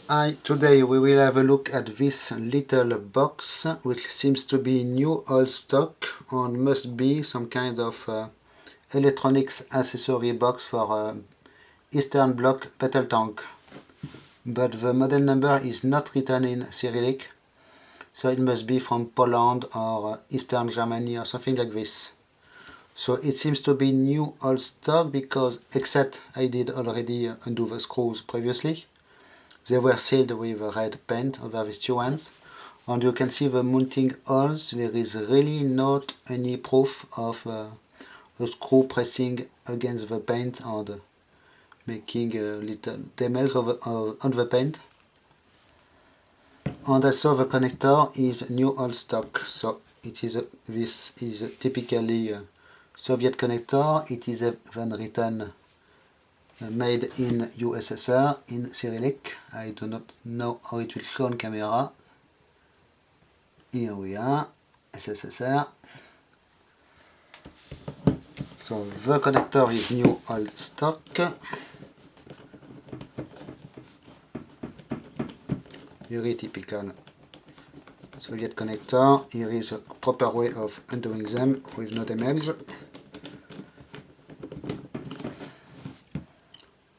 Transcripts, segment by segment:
Hi, today we will have a look at this little box, which seems to be new old stock and must be some kind of electronics accessory box for Eastern Bloc battletank. But the model number is not written in Cyrillic, so it must be from Poland or Eastern Germany or something like this. So it seems to be new old stock because, except I did already undo the screws previously, they were sealed with red paint over these two ones, and you can see the mounting holes. There is really not any proof of a screw pressing against the paint and making little damage on the paint. And also the connector is new old stock, so it is this is typically a Soviet connector. It is even written made in USSR in Cyrillic. I do not know how it will show on camera. Here we are, SSSR. So the connector is new old stock. Very typical Soviet connector. Here is a proper way of undoing them with no damage.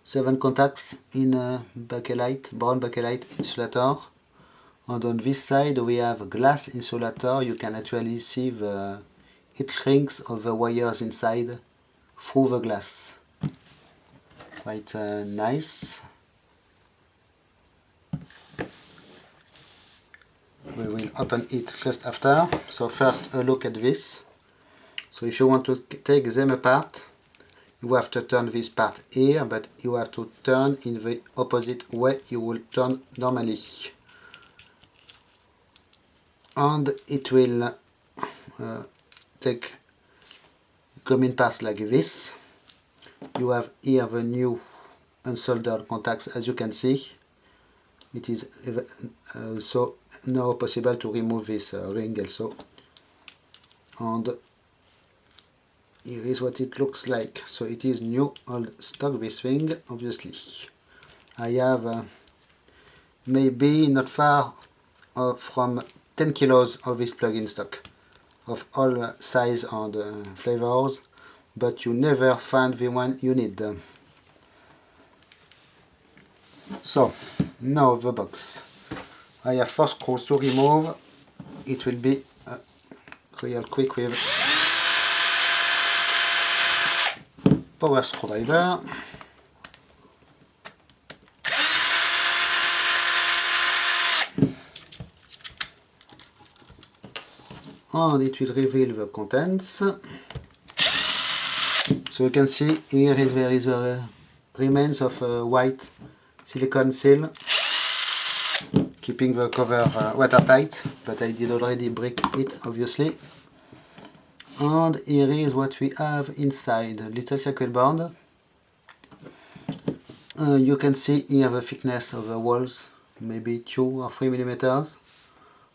7 contacts in bakelite, brown bakelite insulator, and on this side we have a glass insulator. You can actually see the heat shrinks of the wires inside through the glass. Quite nice. We will open it just after. So first a look at this. So if you want to take them apart, you have to turn this part here, but you have to turn in the opposite way you will turn normally. And it will come in parts like this. You have here the new unsoldered contacts, as you can see. It is so now possible to remove this ring also. And here is what it looks like. So it is new old stock, this thing, obviously. I have maybe not far from 10 kilos of this plug-in stock, of all size and flavors, but you never find the one you need. So, now the box. I have 4 screws to remove. It will be real quick with power screwdriver. And it will reveal the contents. So you can see here there is a remains of a white silicone seal, keeping the cover watertight, but I did already break it, obviously. And here is what we have inside, a little circuit board. You can see here the thickness of the walls, maybe 2 or 3 millimeters.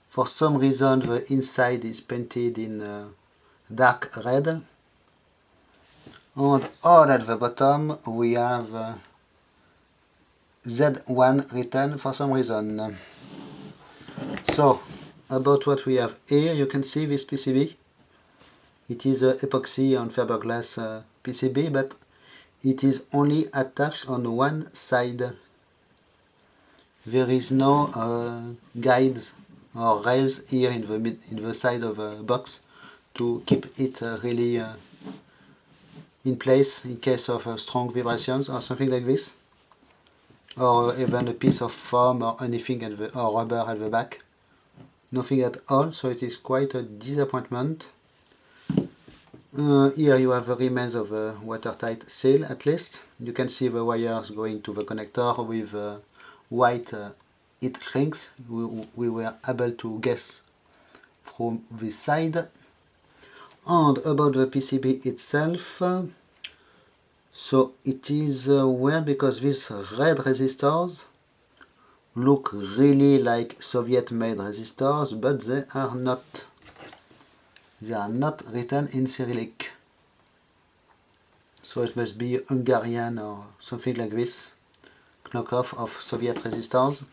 For some reason the inside is painted in dark red. And all at the bottom we have Z1 written for some reason. So, about what we have here, you can see this PCB. It is a epoxy and fiberglass PCB, but it is only attached on one side. There is no guides or rails here in the side of the box to keep it really in place in case of strong vibrations or something like this, or even a piece of foam or anything or rubber at the back. Nothing at all, so it is quite a disappointment. Here you have the remains of a watertight seal, at least. You can see the wires going to the connector with white heat shrinks. We were able to guess from this side. And about the PCB itself, so it is weird because these red resistors look really like Soviet-made resistors, but they are not. They are not written in Cyrillic. So it must be Hungarian or something like this, knockoff of Soviet resistors.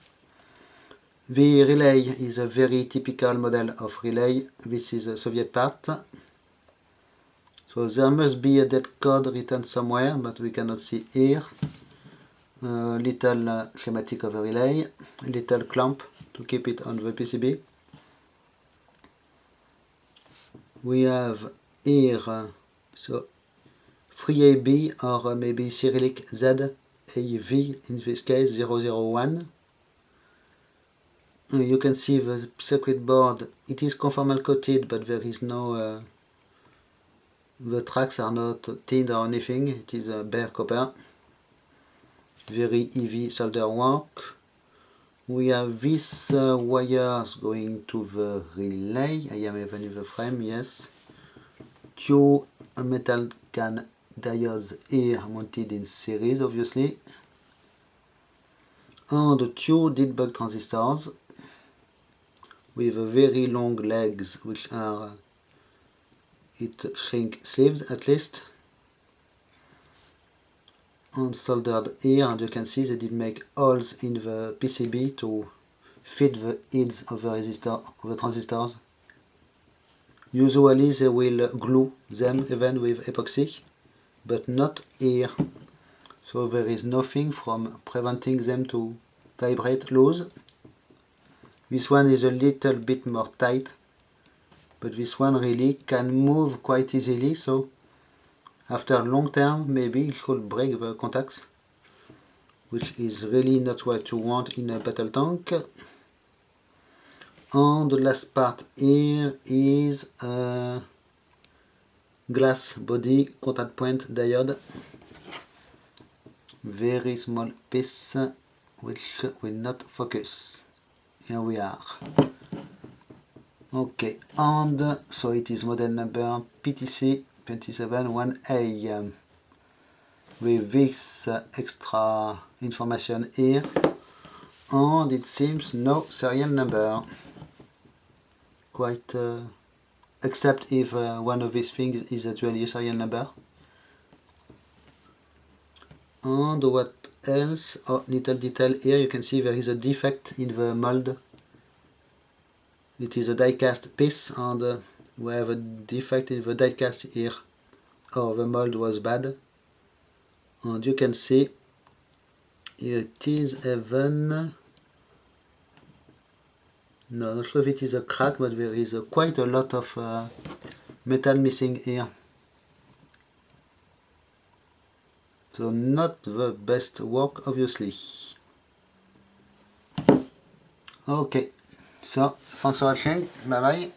The relay is a very typical model of relay. This is a Soviet part. So there must be a dead code written somewhere, but we cannot see here. Little schematic of a relay, little clamp to keep it on the PCB. We have here so 3AB or maybe Cyrillic Z, AV in this case 001. You can see the circuit board, it is conformal coated, but there is no, the tracks are not tinned or anything, it is a bare copper. Very easy solder work. We have these wires going to the relay. I am even in the frame, yes. Two metal can diodes here mounted in series, obviously. And two dead bug transistors with very long legs, which are heat shrink sleeves at least. And soldered here, and you can see they did make holes in the PCB to fit the heads of the resistor of the transistors. Usually they will glue them even with epoxy, but not here. So there is nothing from preventing them to vibrate loose. This one is a little bit more tight, but this one really can move quite easily, so after long term maybe it should break the contacts, which is really not what you want in a battle tank. And the last part here is a glass body contact point diode. Very small piece which will not focus. Here we are. Okay, and so it is model number PTC 271A with this extra information here, and it seems no serial number. Quite except if one of these things is actually a serial number. And what else? Oh, little detail here, you can see there is a defect in the mold. It is a die-cast piece, and we have a defect in the die-cast here. Oh, the mold was bad. And you can see it is even, no, not sure if it is a crack, but there is quite a lot of metal missing here. So not the best work, obviously. Okay, so thanks for watching, bye bye.